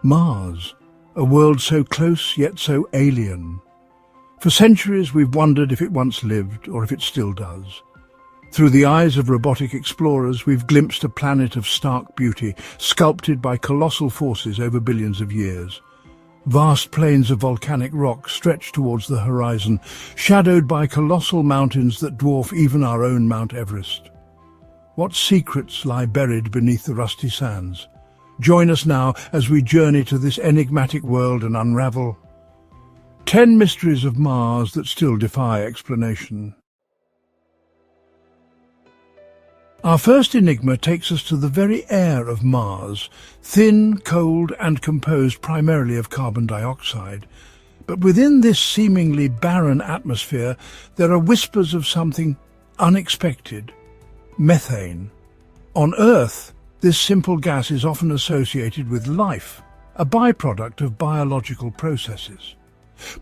Mars, a world so close yet so alien. For centuries we've wondered if it once lived or if it still does. Through the eyes of robotic explorers, we've glimpsed a planet of stark beauty, sculpted by colossal forces over billions of years. Vast plains of volcanic rock stretch towards the horizon, shadowed by colossal mountains that dwarf even our own Mount Everest. What secrets lie buried beneath the rusty sands? Join us now as we journey to this enigmatic world and unravel 10 mysteries of Mars that still defy explanation. Our first enigma takes us to the very air of Mars, thin, cold and composed primarily of carbon dioxide. But within this seemingly barren atmosphere, there are whispers of something unexpected: methane. On Earth, this simple gas is often associated with life, a byproduct of biological processes.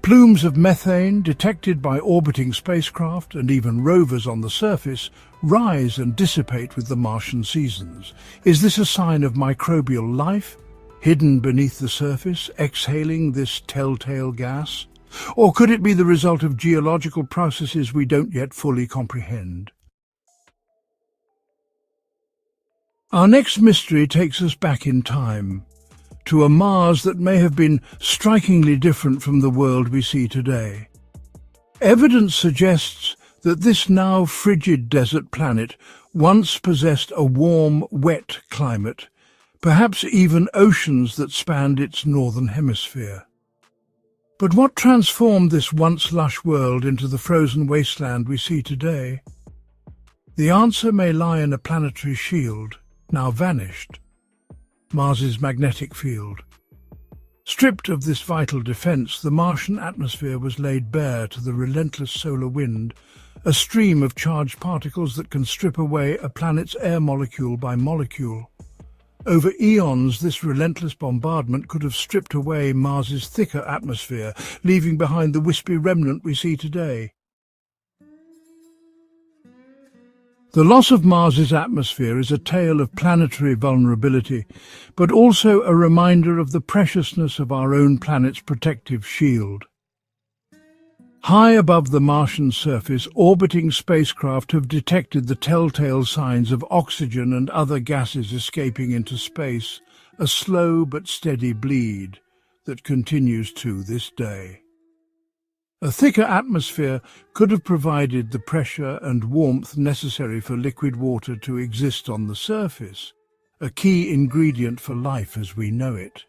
Plumes of methane, detected by orbiting spacecraft and even rovers on the surface, rise and dissipate with the Martian seasons. Is this a sign of microbial life, hidden beneath the surface, exhaling this telltale gas? Or could it be the result of geological processes we don't yet fully comprehend? Our next mystery takes us back in time, to a Mars that may have been strikingly different from the world we see today. Evidence suggests that this now frigid desert planet once possessed a warm, wet climate, perhaps even oceans that spanned its northern hemisphere. But what transformed this once lush world into the frozen wasteland we see today? The answer may lie in a planetary shield, now vanished: Mars's magnetic field. Stripped of this vital defense, the Martian atmosphere was laid bare to the relentless solar wind, a stream of charged particles that can strip away a planet's air molecule by molecule. Over eons, this relentless bombardment could have stripped away Mars's thicker atmosphere, leaving behind the wispy remnant we see today. The loss of Mars's atmosphere is a tale of planetary vulnerability, but also a reminder of the preciousness of our own planet's protective shield. High above the Martian surface, orbiting spacecraft have detected the telltale signs of oxygen and other gases escaping into space, a slow but steady bleed that continues to this day. A thicker atmosphere could have provided the pressure and warmth necessary for liquid water to exist on the surface, a key ingredient for life as we know it.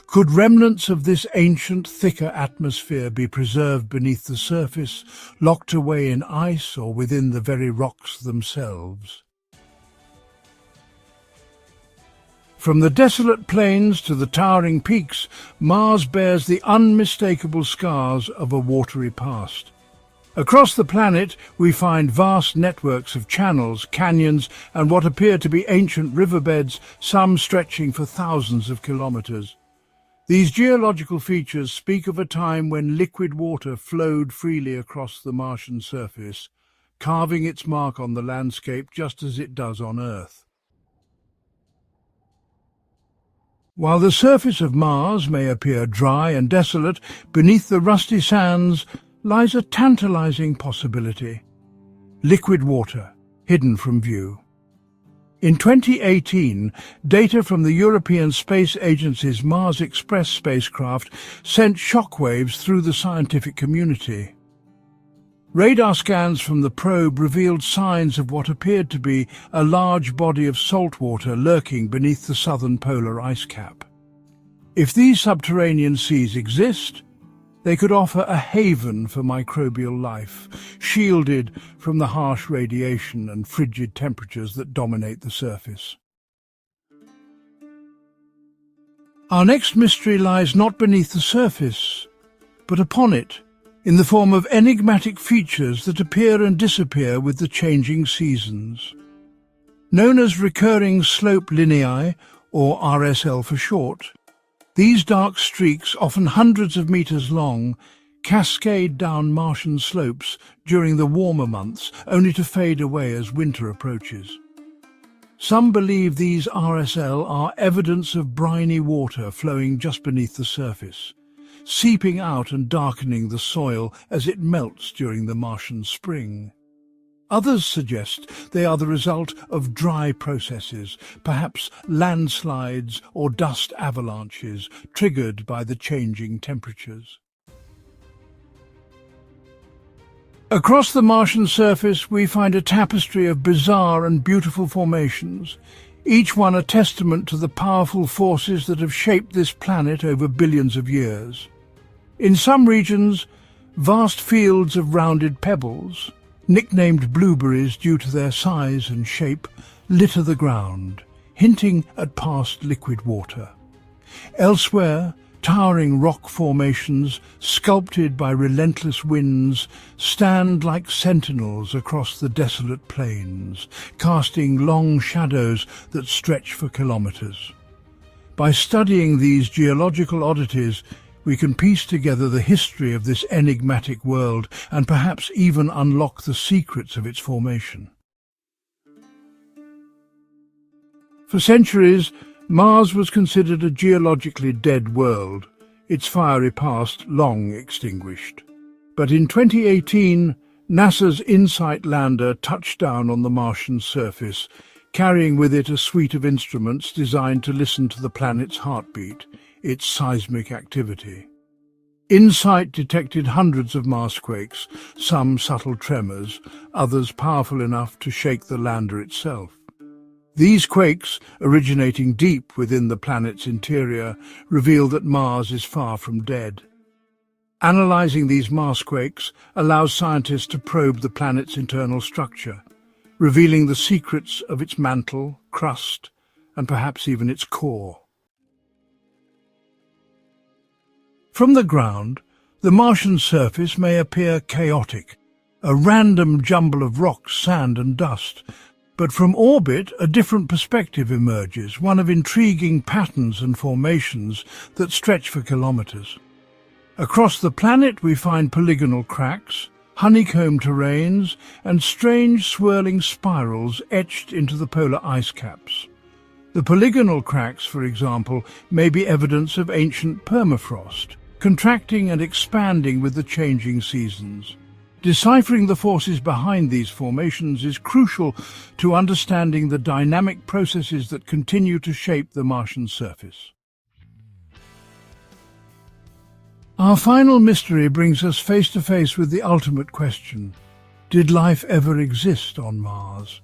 Could remnants of this ancient, thicker atmosphere be preserved beneath the surface, locked away in ice or within the very rocks themselves? From the desolate plains to the towering peaks, Mars bears the unmistakable scars of a watery past. Across the planet, we find vast networks of channels, canyons, and what appear to be ancient riverbeds, some stretching for thousands of kilometers. These geological features speak of a time when liquid water flowed freely across the Martian surface, carving its mark on the landscape just as it does on Earth. While the surface of Mars may appear dry and desolate, beneath the rusty sands lies a tantalizing possibility: liquid water, hidden from view. In 2018, data from the European Space Agency's Mars Express spacecraft sent shockwaves through the scientific community. Radar scans from the probe revealed signs of what appeared to be a large body of salt water lurking beneath the southern polar ice cap. If these subterranean seas exist, they could offer a haven for microbial life, shielded from the harsh radiation and frigid temperatures that dominate the surface. Our next mystery lies not beneath the surface, but upon it, in the form of enigmatic features that appear and disappear with the changing seasons. Known as recurring slope linei, or RSL for short, these dark streaks, often hundreds of meters long, cascade down Martian slopes during the warmer months, only to fade away as winter approaches. Some believe these RSL are evidence of briny water flowing just beneath the surface, seeping out and darkening the soil as it melts during the Martian spring. Others suggest they are the result of dry processes, perhaps landslides or dust avalanches triggered by the changing temperatures. Across the Martian surface we find a tapestry of bizarre and beautiful formations, each one a testament to the powerful forces that have shaped this planet over billions of years. In some regions, vast fields of rounded pebbles, nicknamed blueberries due to their size and shape, litter the ground, hinting at past liquid water. Elsewhere, towering rock formations, sculpted by relentless winds, stand like sentinels across the desolate plains, casting long shadows that stretch for kilometers. By studying these geological oddities, we can piece together the history of this enigmatic world and perhaps even unlock the secrets of its formation. For centuries, Mars was considered a geologically dead world, its fiery past long extinguished. But in 2018, NASA's InSight lander touched down on the Martian surface, carrying with it a suite of instruments designed to listen to the planet's heartbeat, its seismic activity. InSight detected hundreds of Marsquakes, some subtle tremors, others powerful enough to shake the lander itself. These quakes, originating deep within the planet's interior, reveal that Mars is far from dead. Analyzing these Marsquakes allows scientists to probe the planet's internal structure, revealing the secrets of its mantle, crust, and perhaps even its core. From the ground, the Martian surface may appear chaotic, a random jumble of rocks, sand and dust. But from orbit, a different perspective emerges, one of intriguing patterns and formations that stretch for kilometers. Across the planet we find polygonal cracks, honeycomb terrains, and strange swirling spirals etched into the polar ice caps. The polygonal cracks, for example, may be evidence of ancient permafrost, contracting and expanding with the changing seasons. Deciphering the forces behind these formations is crucial to understanding the dynamic processes that continue to shape the Martian surface. Our final mystery brings us face to face with the ultimate question: did life ever exist on Mars?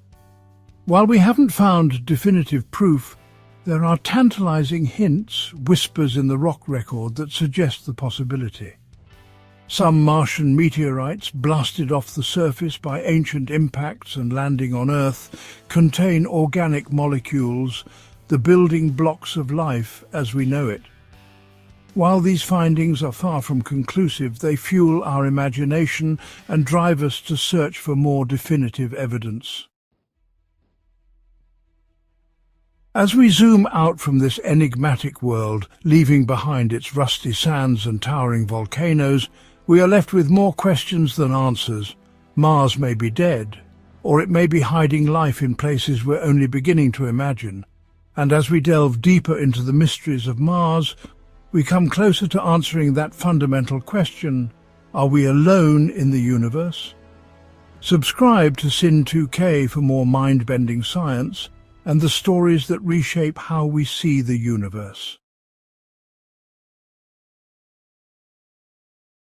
While we haven't found definitive proof, there are tantalizing hints, whispers in the rock record that suggest the possibility. Some Martian meteorites, blasted off the surface by ancient impacts and landing on Earth, contain organic molecules, the building blocks of life as we know it. While these findings are far from conclusive, they fuel our imagination and drive us to search for more definitive evidence. As we zoom out from this enigmatic world, leaving behind its rusty sands and towering volcanoes, we are left with more questions than answers. Mars may be dead, or it may be hiding life in places we're only beginning to imagine. And as we delve deeper into the mysteries of Mars, we come closer to answering that fundamental question: are we alone in the universe? Subscribe to Sin2K for more mind-bending science and the stories that reshape how we see the universe.